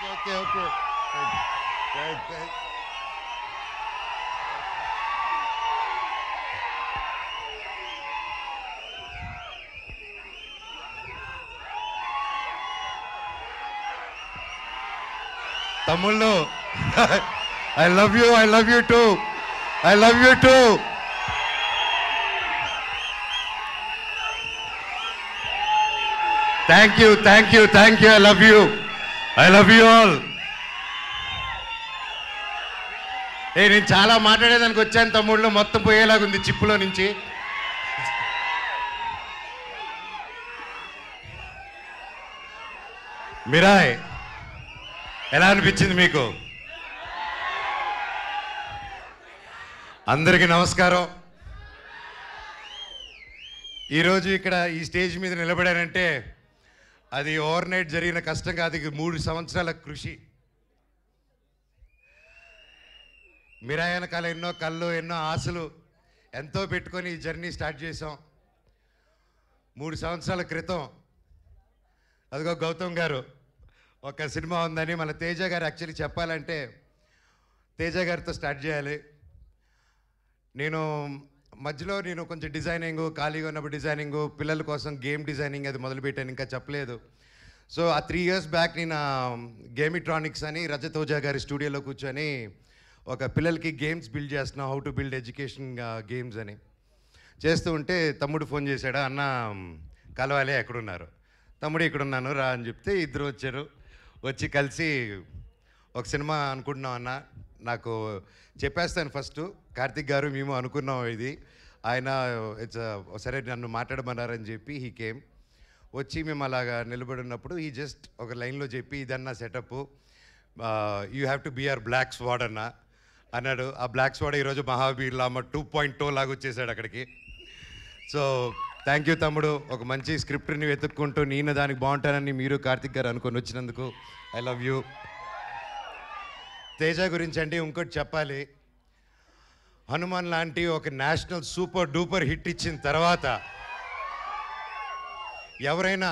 Okay. Thank. తమ్ముళ్ళు, I love you too. I love you too. Thank you. I love you all. నేను చాలా మాట్లాడేదానికి వచ్చాను తమ్ముళ్ళు, మొత్తం పోయేలాగుంది చిప్పులో నుంచి. మిరాయ్ ఎలా అనిపించింది మీకు? అందరికీ నమస్కారం. ఈరోజు ఇక్కడ ఈ స్టేజ్ మీద నిలబడానంటే అది ఓవర్ నైట్ జరిగిన కష్టం కాదు, ఇది 3 సంవత్సరాల కృషి. మిరాయ్ వెనకాల ఎన్నో కళ్ళు, ఎన్నో ఆశలు ఎంతో పెట్టుకొని ఈ జర్నీ స్టార్ట్ చేసాం. 3 సంవత్సరాల క్రితం అదిగో గౌతమ్ గారు ఒక సినిమా ఉందని మన తేజ గారు యాక్చువల్లీ చెప్పాలంటే తేజ గారితో స్టార్ట్ చేయాలి. మధ్యలో నేను కొంచెం డిజైనింగ్, ఖాళీగా ఉన్నప్పుడు డిజైనింగ్, పిల్లల కోసం గేమ్ డిజైనింగ్ అది మొదలుపెట్టాను, ఇంకా చెప్పలేదు. సో ఆ 3 years బ్యాక్ నేను గేమిట్రానిక్స్ అని రజత్ ఓజా గారి స్టూడియోలో కూర్చొని ఒక పిల్లలకి గేమ్స్ బిల్డ్ చేస్తున్నాం, how to build education games అని చేస్తూ ఉంటే తమ్ముడు ఫోన్ చేశాడు, అన్న కలవాలి, ఎక్కడున్నారు? తమ్ముడు ఇక్కడున్నాను రా అని చెప్తే ఇద్దరు వచ్చారు. వచ్చి కలిసి ఒక సినిమా అనుకుంటున్నాం అన్న, నాకు చెప్పేస్తాను ఫస్ట్, కార్తిక్ గారు మేము అనుకున్నాం ఇది, ఆయన సరే నన్ను మాట్లాడమన్నారని చెప్పి హీ కేమ్. వచ్చి మేము అలాగా నిలబడినప్పుడు ఈ జస్ట్ ఒక లైన్లో చెప్పి ఇదన్నా setup, you have to be a blockbuster అన్న అన్నాడు. ఆ బ్లాక్ స్వాడ్ ఈరోజు మహావీర్ లామ 2.0 లాగా వచ్చేసాడు అక్కడికి. సో థ్యాంక్ యూ తమ్ముడు, ఒక మంచి స్క్రిప్ట్ని వెతుక్కుంటూ నేను దానికి బాగుంటానని మీరు కార్తిక్ గారు అనుకొని వచ్చినందుకు ఐ లవ్ యూ. తేజ గురించి అంటే ఇంకోటి చెప్పాలి, హనుమాన్ లాంటి ఒక నేషనల్ సూపర్ డూపర్ హిట్ ఇచ్చిన తర్వాత ఎవరైనా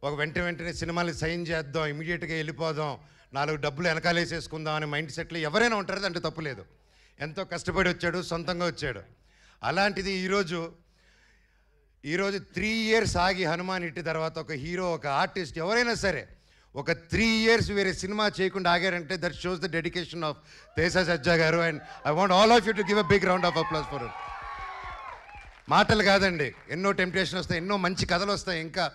ఒక వెంటనే సినిమాలు సైన్ చేద్దాం, ఇమీడియట్గా వెళ్ళిపోదాం, 4 డబ్బులు వెనకాలేసేసుకుందాం అనే మైండ్ సెట్లో ఎవరైనా ఉంటారు, అంటే తప్పులేదు. ఎంతో కష్టపడి వచ్చాడు, సొంతంగా వచ్చాడు. అలాంటిది ఈరోజు 3 years ఆగి హనుమాన్ హిట్ తర్వాత ఒక హీరో, ఒక ఆర్టిస్ట్ ఎవరైనా సరే ఒక 3 years వేరే సినిమా చేయకుండా ఆగారంటే that shows the dedication of Teja Sajja గారు. And I want all of you to give a big round of applause for it. మాటలు కాదండి, ఎన్నో టెంప్టేషన్ వస్తాయి, ఎన్నో మంచి కథలు వస్తాయి, ఇంకా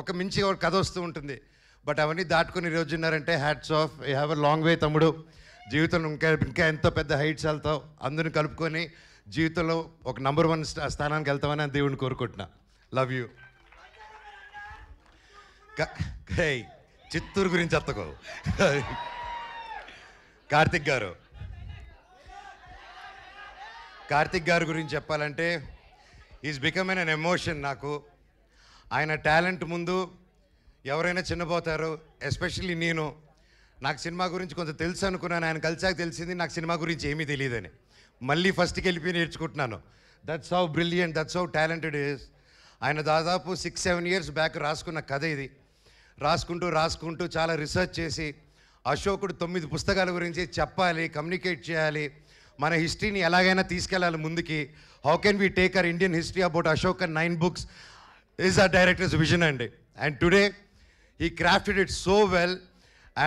ఒక మించి ఒక కథ వస్తూ ఉంటుంది. బట్ అవన్నీ దాటుకుని ఈరోజు ఉన్నారంటే hats off, you have a long way తమ్ముడు. జీవితంలో ఇంకా ఎంతో పెద్ద హైట్స్ వెళ్తావు, అందరిని కలుపుకొని జీవితంలో ఒక నంబర్ 1 స్థానానికి వెళ్తామని దేవుడిని కోరుకుంటున్నా. Love you. చిత్తూరు గురించి ఎత్తకో. కార్తిక్ గారు గురించి చెప్పాలంటే ఈజ్ బికమ్ ఎన్ ఎమోషన్ నాకు. ఆయన టాలెంట్ ముందు ఎవరైనా చిన్నపోతారు, ఎస్పెషల్లీ నాకు సినిమా గురించి కొంచెం తెలుసు అనుకున్నాను, ఆయన కలిసాక తెలిసింది నాకు సినిమా గురించి ఏమీ తెలియదని. మళ్ళీ ఫస్ట్కి వెళ్ళిపోయి నేర్చుకుంటున్నాను. That's how brilliant, that's how talented is. ఆయన దాదాపు 6-7 years బ్యాక్ రాసుకున్న కథ ఇది. రాసుకుంటూ చాలా రీసెర్చ్ చేసి అశోకుడు 9 పుస్తకాల గురించి చెప్పాలి, కమ్యూనికేట్ చేయాలి, మన హిస్టరీని ఎలాగైనా తీసుకెళ్ళాలి ముందుకి. How can we take our Indian history about Ashok and 9 books is ఆ డైరెక్టర్స్ విజన్ అండి. And today he crafted it so well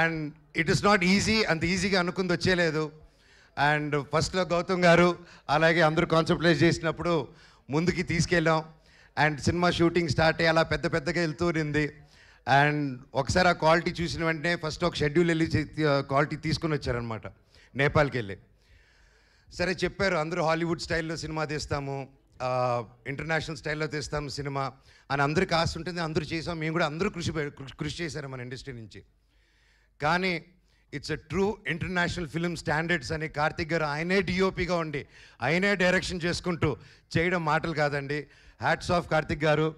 and it is not easy, అంత ఈజీగా అనుకుంది వచ్చేలేదు. అండ్ ఫస్ట్లో గౌతమ్ గారు అలాగే అందరూ కాన్సెప్టలైజ్ చేసినప్పుడు ముందుకి తీసుకెళ్ళాం. అండ్ సినిమా షూటింగ్ స్టార్ట్ అయ్యి అలా పెద్దగా వెళ్తూనింది. అండ్ ఒకసారి ఆ క్వాలిటీ చూసిన వెంటనే ఫస్ట్ ఒక షెడ్యూల్ వెళ్ళి క్వాలిటీ తీసుకుని వచ్చారనమాట, నేపాల్కి వెళ్ళి. సరే చెప్పారు, అందరూ హాలీవుడ్ స్టైల్లో సినిమా తీస్తాము, ఇంటర్నేషనల్ స్టైల్లో తీస్తాము సినిమా అని అందరికి ఆశ ఉంటుంది, అందరూ చేసాం, మేము కూడా అందరూ కృషి చేశారు మన ఇండస్ట్రీ నుంచి. కానీ it's a true international film standards అని కార్తిక్ గారు ఆయనే డిఓపిగా ఉండి ఆయనే డైరెక్షన్ చేసుకుంటూ చేయడం మాటలు కాదండి. హ్యాట్స్ ఆఫ్ కార్తిక్ గారు,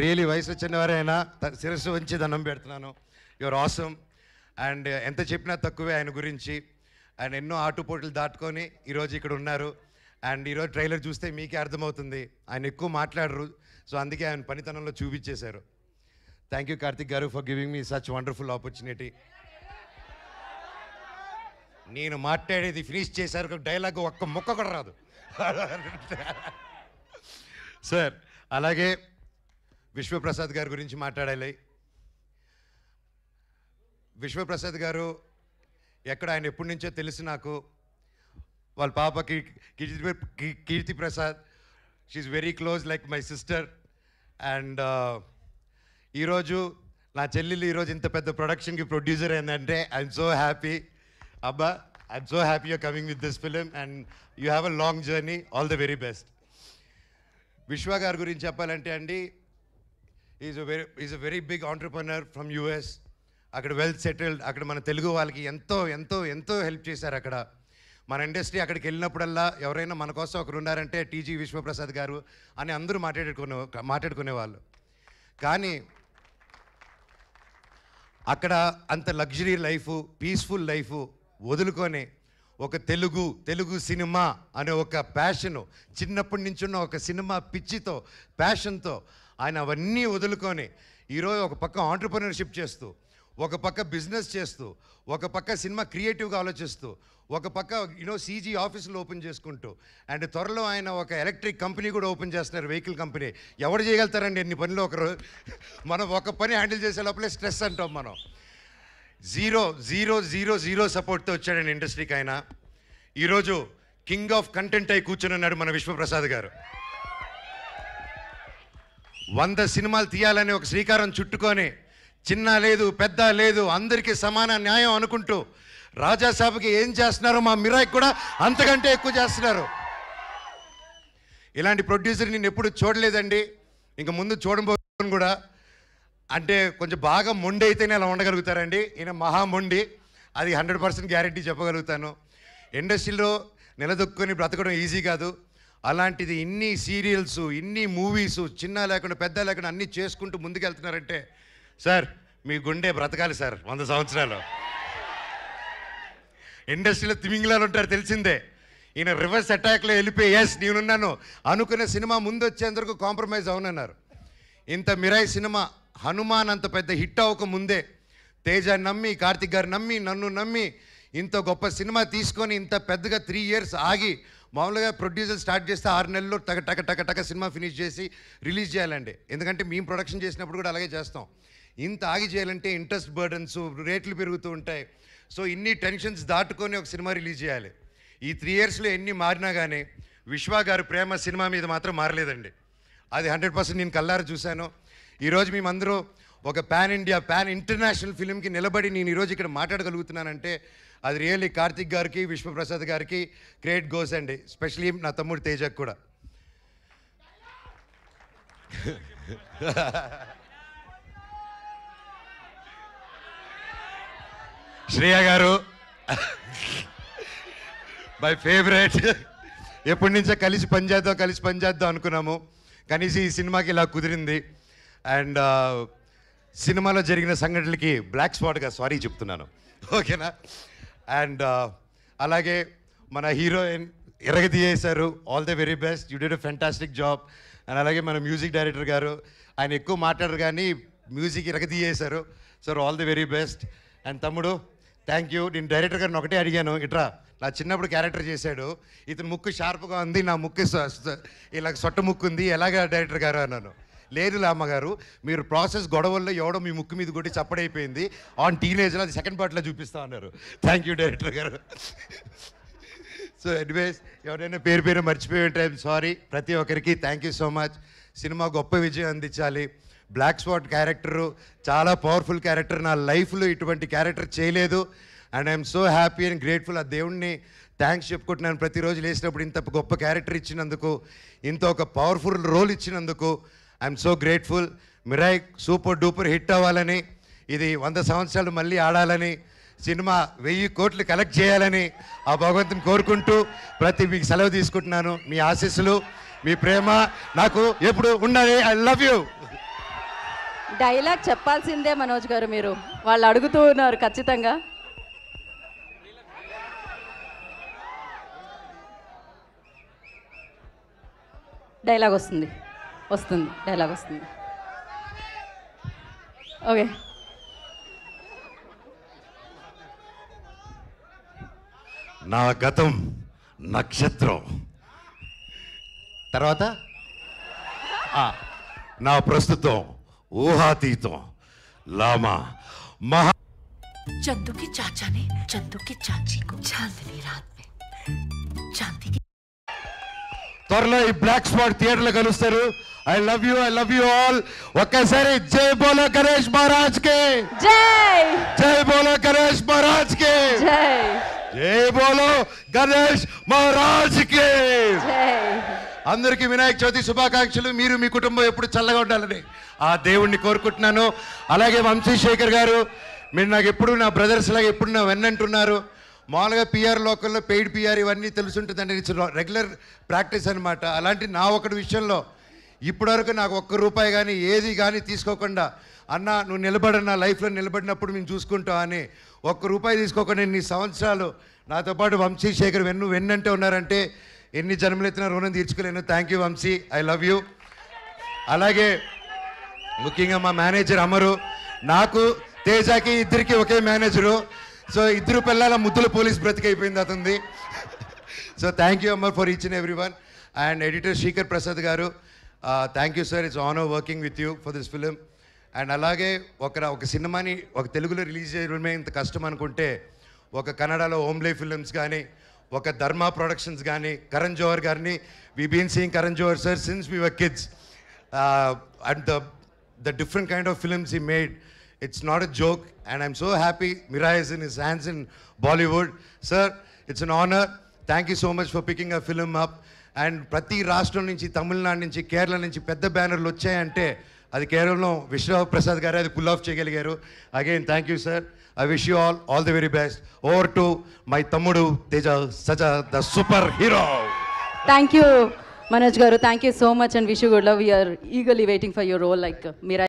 రియలీ వయసు వచ్చినవారైనా శిరస్సు వంచి దండం పెడుతున్నాను. Your awesome. అండ్ ఎంత చెప్పినా తక్కువే ఆయన గురించి. అండ్ ఎన్నో ఆటుపోట్లు దాటుకొని ఈరోజు ఇక్కడ ఉన్నారు. అండ్ ఈరోజు ట్రైలర్ చూస్తే మీకే అర్థమవుతుంది, ఆయన ఎక్కువ మాట్లాడరు, సో అందుకే ఆయన పనితనంలో చూపించేశారు. థ్యాంక్ యూ కార్తిక్ గారు for giving me such wonderful opportunity. నేను మాట్లాడేది ఫినిష్ చేశారు డైలాగ్ ఒక్క ముక్క కూడా రాదు సార్. అలాగే విశ్వప్రసాద్ గారి గురించి మాట్లాడాలి. విశ్వప్రసాద్ గారు ఎక్కడ ఆయన ఎప్పటి నుంచో తెలుసు నాకు. వాళ్ళ పాపకి Keerthi Prasad, she's very close like my sister. And ఈరోజు నా చెల్లెలు ఈరోజు ఇంత పెద్ద ప్రొడక్షన్కి ప్రొడ్యూసర్ అయిందంటే ఐఎమ్ సో హ్యాపీ. అబ్బా, I'm so happy you're coming with this film and you have a long journey. All the very best. Vishwa గారి గురించి చెప్పాలంటే అండి, is a very big entrepreneur from US. అక్కడ వెల్ సెటిల్డ్. అక్కడ మన తెలుగు వాళ్ళకి ఎంతో ఎంతో ఎంతో హెల్ప్ చేశారు. అక్కడ మన ఇండస్ట్రీ అక్కడికి వెళ్ళినప్పుడల్లా ఎవరైనా మన కోసం ఒకరు ఉన్నారంటే టీజీ విశ్వప్రసాద్ గారు అని అందరూ మాట్లాడుకునేవాళ్ళు. కానీ అక్కడ అంత లగ్జరీ లైఫ్, పీస్ఫుల్ లైఫ్ వదులుకొని ఒక తెలుగు సినిమా అనే ఒక ప్యాషను, చిన్నప్పటి నుంచి ఉన్న ఒక సినిమా పిచ్చితో, ప్యాషన్తో ఆయన అవన్నీ వదులుకొని ఈరోజు ఒక పక్క ఆంటర్ప్రెన్యూర్షిప్ చేస్తూ, ఒక పక్క బిజినెస్ చేస్తూ, ఒక పక్క సినిమా క్రియేటివ్గా ఆలోచిస్తూ, ఒక పక్క సీజీ ఆఫీసులు ఓపెన్ చేసుకుంటూ, అండ్ త్వరలో ఆయన ఒక ఎలక్ట్రిక్ కంపెనీ కూడా ఓపెన్ చేస్తున్నారు, వెహికల్ కంపెనీ. ఎవరు చేయగలుగుతారండి ఎన్ని పనులు ఒకరు? మనం ఒక పని హ్యాండిల్ చేసే లోపలే స్ట్రెస్ అంటాం మనం. జీరో జీరో జీరో జీరో సపోర్ట్తో వచ్చాడండి ఇండస్ట్రీకి ఆయన. ఈరోజు కింగ్ ఆఫ్ కంటెంట్ అయి కూర్చొని ఉన్నాడు మన విశ్వప్రసాద్ గారు. 100 సినిమాలు తీయాలని ఒక శ్రీకారం చుట్టుకొని, చిన్న లేదు పెద్ద లేదు అందరికీ సమాన న్యాయం అనుకుంటూ రాజాసాబ్కి ఏం చేస్తున్నారో మా మిరాయికి కూడా అంతకంటే ఎక్కువ చేస్తున్నారు. ఇలాంటి ప్రొడ్యూసర్ నేను ఎప్పుడు చూడలేదండి, ఇంక ముందు చూడబోతున్నాను కూడా. అంటే కొంచెం బాగా మొండి అయితేనే అలా ఉండగలుగుతారండి. ఈయన మహా మొండి, అది 100% గ్యారెంటీ చెప్పగలుగుతాను. ఇండస్ట్రీలో నిలదొక్కుని బ్రతకడం ఈజీ కాదు. అలాంటిది ఇన్ని సీరియల్స్, ఇన్ని మూవీసు, చిన్న లేకుండా పెద్ద లేకుండా అన్నీ చేసుకుంటూ ముందుకెళ్తున్నారంటే సార్ మీ గుండె బ్రతకాలి సార్ 100 సంవత్సరాలు. ఇండస్ట్రీలో తిమింగిలాలు ఉంటారు తెలిసిందే. ఈయన రివర్స్ అటాక్లో వెళ్ళిపోయి ఎస్ నేనున్నాను అనుకునే సినిమా ముందు వచ్చేందుకు కాంప్రమైజ్ అవునన్నారు. ఇంత మిరాయి సినిమా హనుమాన్ అంత పెద్ద హిట్ అవ్వక ముందే తేజ నమ్మి, కార్తిక్ గారు నమ్మి, నన్ను నమ్మి ఇంత గొప్ప సినిమా తీసుకొని ఇంత పెద్దగా 3 years ఆగి, మామూలుగా ప్రొడ్యూసర్ స్టార్ట్ చేస్తే 6 నెలల్లో టక సినిమా ఫినిష్ చేసి రిలీజ్ చేయాలండి. ఎందుకంటే మేము ప్రొడక్షన్ చేసినప్పుడు కూడా అలాగే చేస్తాం. ఇంత ఆగి చేయాలంటే ఇంట్రెస్ట్ బర్డన్స్, రేట్లు పెరుగుతూ ఉంటాయి. సో ఇన్ని టెన్షన్స్ దాటుకొని ఒక సినిమా రిలీజ్ చేయాలి. ఈ 3 yearsలో ఎన్ని మారినా కానీ విశ్వ గారి ప్రేమ సినిమా మీద మాత్రం మారలేదండి. అది 100% నేను కల్లారా చూశాను. ఈరోజు మేమందరూ ఒక పాన్ ఇండియా, పాన్ ఇంటర్నేషనల్ ఫిలింకి నిలబడి నేను ఈరోజు ఇక్కడ మాట్లాడగలుగుతున్నానంటే అది రియల్లీ కార్తిక్ గారికి, విశ్వప్రసాద్ గారికి క్రెడిట్ గోస్ అండి. స్పెషలీ నా తమ్ముడు తేజకు కూడా. శ్రేయ గారు మై ఫేవరెట్. ఎప్పటి నుంచో కలిసి పనిచేద్దాం అనుకున్నాము. కనీసం ఈ సినిమాకి ఇలా కుదిరింది. అండ్ సినిమాలో జరిగిన సంఘటనలకి బ్లాక్ స్పాట్గా సారీ చెప్తున్నాను, ఓకేనా? అండ్ అలాగే మన హీరోయిన్ ఎరగదీయేశారు. All the very best, you did a fantastic job. And అలాగే మన మ్యూజిక్ డైరెక్టర్ గారు, ఆయన ఎక్కువ మాట్లాడరు కానీ మ్యూజిక్ ఎరగదీయేశారు. Sir all the very best. And తమ్ముడు థ్యాంక్ యూ. నేను డైరెక్టర్ గారిని ఒకటే అడిగాను, ఇట్రా నా చిన్నప్పుడు క్యారెక్టర్ చేశాడు, ఇతను ముక్కు షార్ప్గా ఉంది, నా ముక్కు ఇలా సొట్ట ముక్కు ఉంది, ఎలాగా డైరెక్టర్ గారు అన్నాను. లేదు అమ్మగారు, మీరు ప్రాసెస్ గొడవల్లో ఎవడో మీ ముక్కు మీద కొట్టి చప్పడైపోయింది, ఆన్ టీనేజ్లో అది సెకండ్ పార్ట్లో చూపిస్తా అన్నారు. థ్యాంక్ యూ డైరెక్టర్ గారు. సో ఎనీవేస్ ఎవరైనా పేరు మర్చిపోయి ఉంటే ఐఎమ్ సారీ. ప్రతి ఒక్కరికి thank you so much. Cinema గొప్ప విజయం అందించాలి. బ్లాక్ స్పాట్ క్యారెక్టరు చాలా పవర్ఫుల్ క్యారెక్టర్. నా లైఫ్లో ఇటువంటి క్యారెక్టర్ చేయలేదు. And I'm so happy and grateful. ఆ దేవుణ్ణి థ్యాంక్స్ చెప్పుకుంటున్నాను. ప్రతిరోజు లేచినప్పుడు ఇంత గొప్ప క్యారెక్టర్ ఇచ్చినందుకు, ఇంత ఒక పవర్ఫుల్ రోల్ ఇచ్చినందుకు I'm so grateful. Mirai super duper hit అవ్వాలని, ఇది 100 సంవత్సరాలు మళ్ళీ ఆడాలని, సినిమా 1000 కోట్లు కలెక్ట్ చేయాలని ఆ భగవంతుని కోరుకుంటూ మీకు సెలవు తీసుకుంటున్నాను. మీ ఆశీస్సులు, మీ ప్రేమ నాకు ఎప్పుడు ఉండాలి. I love you. డైలాగ్ చెప్పాల్సిందే మనోజ్ గారు, మీరు వాళ్ళు అడుగుతూ ఉన్నారు ఖచ్చితంగా. డైలాగ్ వస్తుంది డైలాగ్ వస్తుంది. ఓకే నా గతం నక్షత్రం, తర్వాత నా ప్రస్తుతం ఊహాతీతం లామా మహా. चंदू के चाचा ने चंदू की चाची को चांदनी रात में चांदी की త్వరలో ఈ బ్లాక్ స్పాట్ థియేటర్లో కలుస్తారు. I love you all. ఒక్కసారి జై బోలో గణేష్ మహారాజ్ కే, జై జై బోలో గణేష్ మహారాజ్ కే, జై జై బోలో గణేష్ మహారాజ్ కే. జై. అందరికీ వినాయక చవితి శుభాకాంక్షలు. మీరు మీ కుటుంబం ఎప్పుడు చల్లగా ఉండాలని ఆ దేవుణ్ణి కోరుకుంటున్నాను. అలాగే వంశీశేఖర్ గారు, మీరు నాకు ఎప్పుడు నా బ్రదర్స్ లాగా ఎప్పుడు నా వెన్నంటున్నారు. మామూలుగా పిఆర్ లోకల్లో పెయిడ్ పిఆర్ ఇవన్నీ తెలుసుంటుందండి, ఇట్స్ రెగ్యులర్ ప్రాక్టీస్ అనమాట. అలాంటి నా ఒకటి విషయంలో ఇప్పటివరకు నాకు ₹1 కానీ ఏది కానీ తీసుకోకుండా, అన్న నువ్వు నిలబడన్నా లైఫ్లో నిలబడినప్పుడు మేము చూసుకుంటాం అని ₹1 తీసుకోకుండా ఎన్ని సంవత్సరాలు నాతో పాటు వంశీశేఖర్ వెన్నంటే ఉన్నారంటే ఎన్ని జన్మలెత్తిన రుణం తీర్చుకోలేను. Thank you Vamsi, I love you. అలాగే ముఖ్యంగా మా మేనేజర్ అమరు, నాకు తేజాకి ఇద్దరికి ఒకే మేనేజరు. సో ఇద్దరు పిల్లల ముద్దుల పోలీస్ బ్రతికైపోయింది అతనిది. So thank you Amar for each and every one. And editor Srikar Prasad గారు, thank you sir, it's honour working with you for this film. And అలాగే ఒక సినిమాని ఒక తెలుగులో రిలీజ్ చేయడమే ఇంత కష్టం అనుకుంటే, ఒక కన్నడలో ఓమ్లే ఫిలిమ్స్ కానీ, ఒక ధర్మ ప్రొడక్షన్స్ కానీ, కరణ్ జోహర్ గారిని we been seeing Karan Johar sir since we were kids. And the different kind of films he made, it's not a joke, and I'm so happy Mira is in his hands in Bollywood. Sir, it's an honor. Thank you so much for picking a film up. And ప్రతి రాష్ట్రం నుంచి, తమిళనాడు నుంచి, కేరళ నుంచి పెద్ద బ్యానర్లు వచ్చాయంటే అది కేవలం విశ్వరావు ప్రసాద్ గారు అది పుల్ ఆఫ్ చేయగలిగారు. Again thank you sir. I wish you all the very best. Over to my తమ్ముడు Teja Sajja the super hero. Thank you Manoj గారు, thank you so much and wish you good love. We are eagerly waiting for your role like Meera.